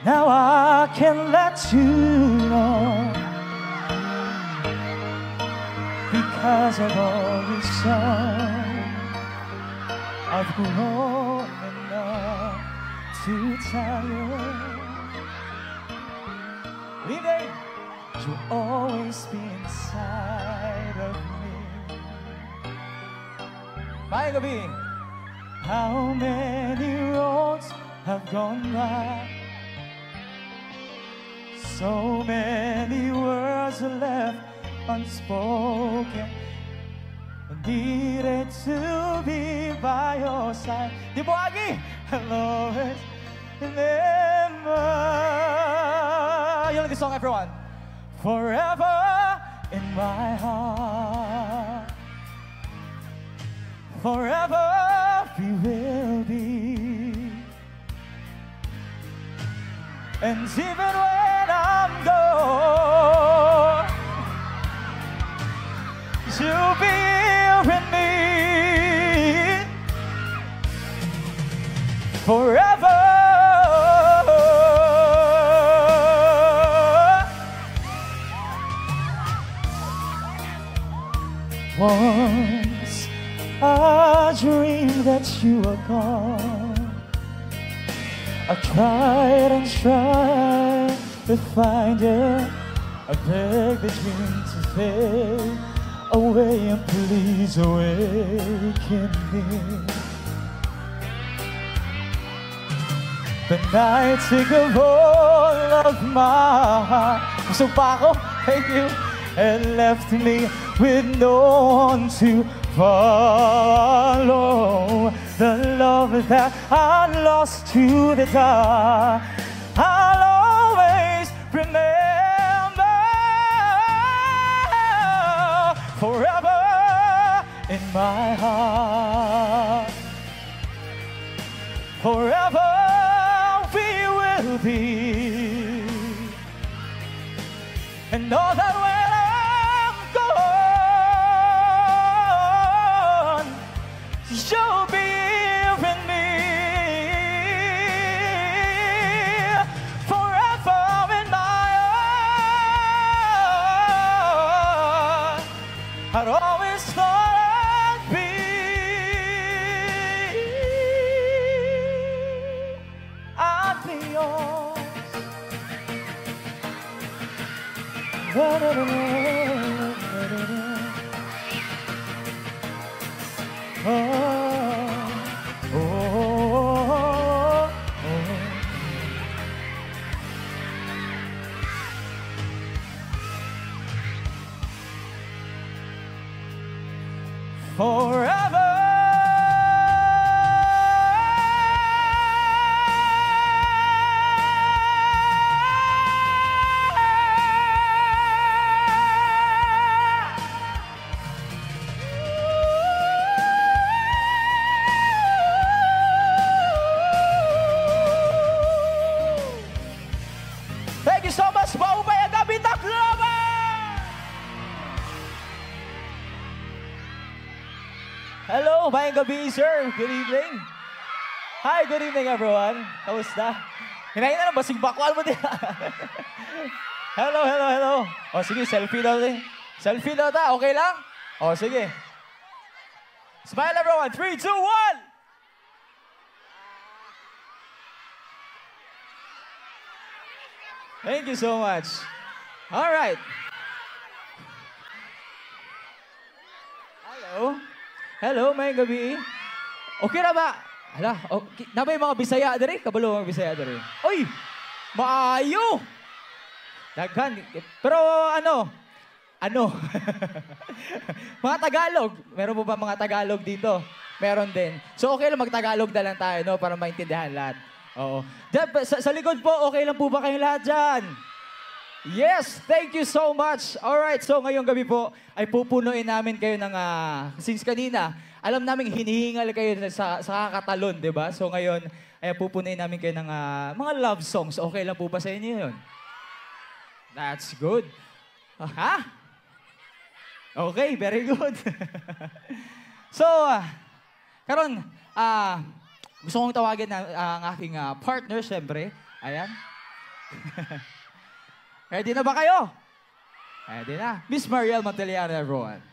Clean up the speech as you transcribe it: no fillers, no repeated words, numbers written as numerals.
Now I can let you know, because of all you've shown, I've grown enough to tell you, Lindy, you'll always be inside of me. Bye, gabi. How many roads have gone by? So many words are left unspoken. I needed to be by your side. Di mo, Agi? I'll always remember. You know this song, everyone? Forever in my heart. Forever we will be. And even when I'm gone, you'll be here in me forever. Once I dreamed that you were gone. I tried and tried to find you. I begged the dream to fade away, and please awaken me. The night took a hold of my heart. Gusto pa ako? Thank you. And left me with no one to follow. The love that I lost to the dark, I'll always remember. Forever in my heart. Forever we will be. And all that when I'm gone, you'll be here in me. Forever in my heart. I'd always thought I'd be. I'd be yours. Forever. Thank you so much, Maubay Agabi Tacloban! Hello, mayang gabi, sir. Good evening. Hi, good evening, everyone. Kamusta? Hinahin na lang, basig bakwal mo din. Hello, hello, hello. O, sige, selfie daw din. Selfie daw ta, okay lang? O, sige. Smile, everyone. 3, 2, 1! Thank you so much. All right. Hello. Hello, may gabi. Okay na ba? Hala, okay. Na ba yung mga Bisaya diri? Kabalo mga Bisaya diri. Oy! Maayo! Daghan. Pero ano? Mga Tagalog. Meron po ba mga Tagalog dito? Meron din. So okay lang mag-Tagalog na lang tayo, no? Para maintindihan lahat. Oo. Sa likod po, okay lang po ba kayong lahat dyan? Yes, thank you so much. Alright, so ngayong gabi po ay pupunuin namin kayo ng, since kanina, alam namin hinihingal kayo sa kakatalon, di ba? So ngayon, ay pupunuin namin kayo ng mga love songs. Okay lang po ba sa inyo yun? That's good. Ha? Okay, very good. So, karon, gusto kong tawagin ang aking partner, syempre. Ayan. Ready na ba kayo? Ready na. Miss Mariel Monteliano, everyone.